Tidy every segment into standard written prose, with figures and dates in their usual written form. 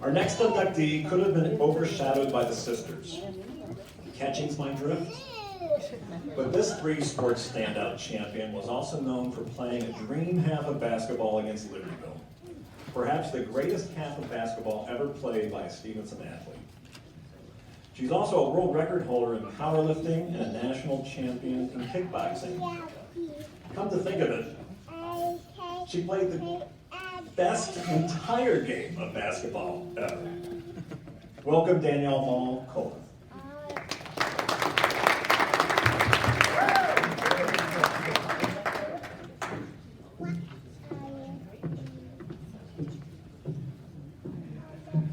Our next inductee could have been overshadowed by the sisters. Catching's my drift? But this three-sports standout champion was also known for playing a dream half of basketball against Libertyville. Perhaps the greatest half of basketball ever played by a Stevenson athlete. She's also a world record holder in powerlifting and a national champion in kickboxing. Come to think of it, she played the best entire game of basketball ever. Welcome, Danielle Mall, Colan.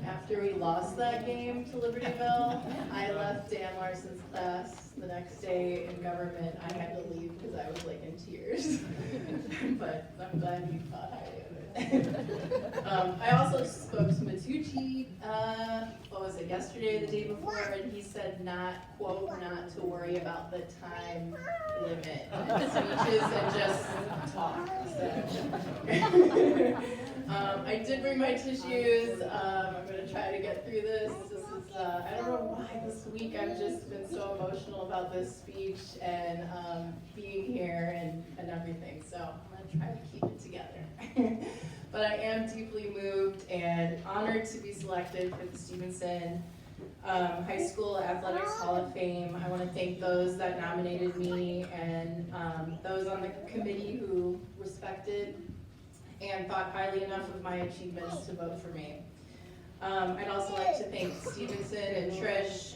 After we lost that game to Libertyville, I left Dan Larson's class the next day in government. I had to leave because I was like in tears, but I'm glad you thought highly of it. I also spoke to Matucci, what was it, yesterday or the day before, and he said quote, not to worry about the time limit in speeches and just talk. So. I did bring my tissues. I'm going to try to get through this. This is, I don't know why this week I've just been so emotional about this speech and being here and everything. So I'm going to try to keep it together. But I am deeply moved and honored to be selected for the Stevenson High School Athletics Hall of Fame. I want to thank those that nominated me and those on the committee who respected and thought highly enough of my achievements to vote for me. I'd also like to thank Stevenson and Trish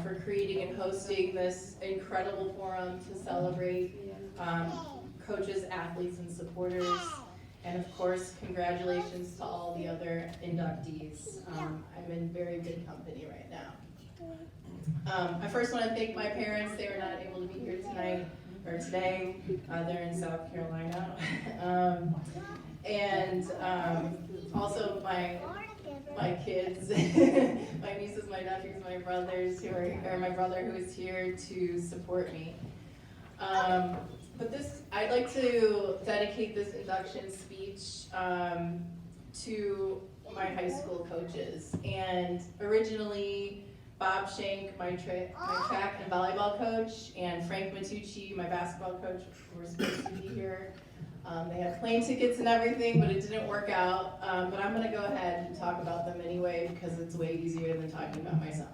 for creating and hosting this incredible forum to celebrate coaches, athletes, and supporters. And of course, congratulations to all the other inductees. I'm in very good company right now. I first want to thank my parents. They were not able to be here tonight or today. They're in South Carolina. And also my kids, my nieces, my nephews, my brothers my brother who is here to support me. But I'd like to dedicate this induction speech to my high school coaches. And originally, Bob Shank, my track and volleyball coach, and Frank Matucci, my basketball coach, were supposed to be here. They had plane tickets and everything, but it didn't work out. But I'm going to go ahead and talk about them anyway because it's way easier than talking about myself.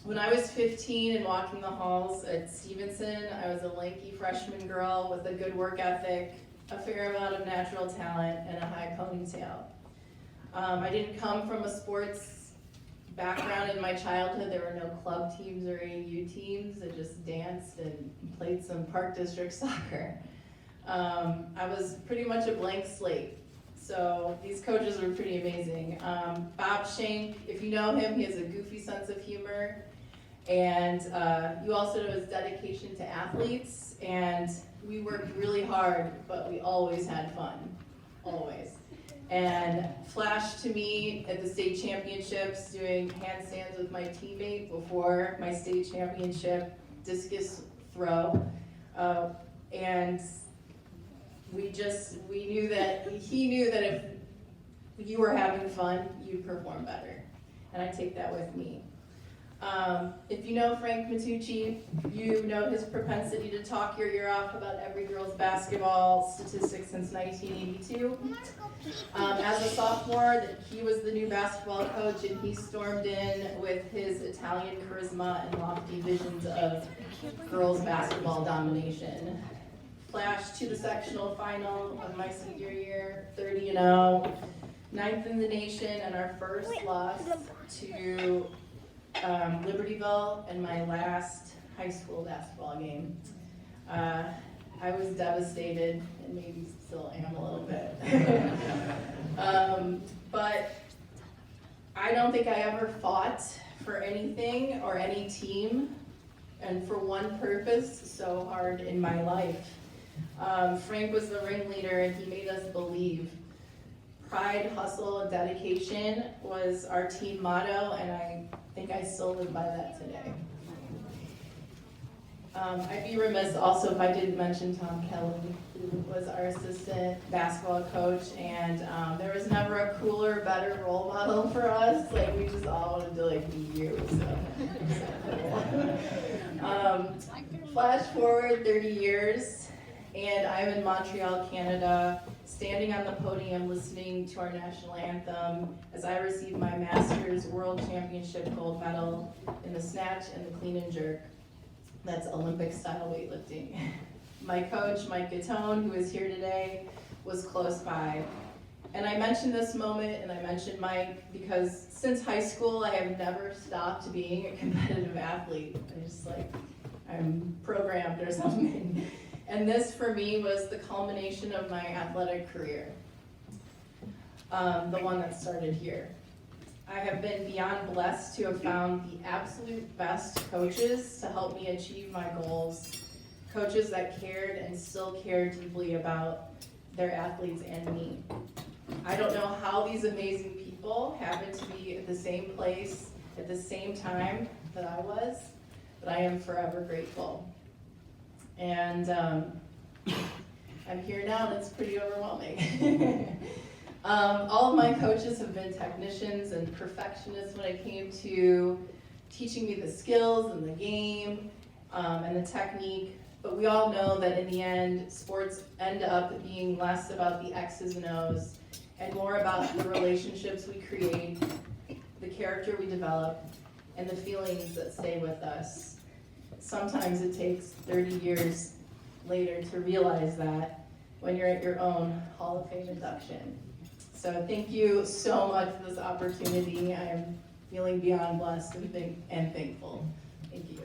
When I was 15 and walking the halls at Stevenson, I was a lanky freshman girl with a good work ethic, a fair amount of natural talent, and a high ponytail. I didn't come from a sports background in my childhood. There were no club teams or AU teams. I just danced and played some park district soccer. I was pretty much a blank slate. So these coaches were pretty amazing. Bob Shank, if you know him, he has a goofy sense of humor. And you also know his dedication to athletes. And we worked really hard, but we always had fun, always. And flashed to me at the state championships doing handstands with my teammate before my state championship discus throw. And he knew that if you were having fun, you'd perform better. And I take that with me. If you know Frank Matucci, you know his propensity to talk your ear off about every girl's basketball statistic since 1982. As a sophomore, he was the new basketball coach, and he stormed in with his Italian charisma and lofty visions of girls' basketball domination. Flashed to the sectional final of my senior year, 30-0, 9th in the nation, and our first loss to Libertyville in my last high school basketball game. I was devastated, and maybe still am a little bit. But I don't think I ever fought for anything or any team, and for one purpose, so hard in my life. Frank was the ringleader, and he made us believe. Pride, hustle, and dedication was our team motto, and I think I still live by that today. I'd be remiss also if I didn't mention Tom Kelly, who was our assistant basketball coach, and there was never a cooler, better role model for us. Like, we just all wanted to like be you. So. Flash forward 30 years, and I'm in Montreal, Canada, standing on the podium listening to our national anthem as I receive my Masters World Championship gold medal in the snatch and the clean and jerk. That's Olympic style weightlifting. My coach, Mike Gattone, who is here today, was close by. And I mentioned this moment and I mentioned Mike because since high school I have never stopped being a competitive athlete. I'm programmed or something. And this for me was the culmination of my athletic career. The one that started here. I have been beyond blessed to have found the absolute best coaches to help me achieve my goals. Coaches that cared and still care deeply about their athletes and me. I don't know how these amazing people happen to be at the same place at the same time that I was, but I am forever grateful. And I'm here now and it's pretty overwhelming. All of my coaches have been technicians and perfectionists when it came to teaching me the skills and the game and the technique. But we all know that in the end, sports end up being less about the X's and O's and more about the relationships we create, the character we develop, and the feelings that stay with us. Sometimes it takes 30 years later to realize that when you're at your own Hall of Fame induction. So thank you so much for this opportunity. I am feeling beyond blessed and thankful. Thank you.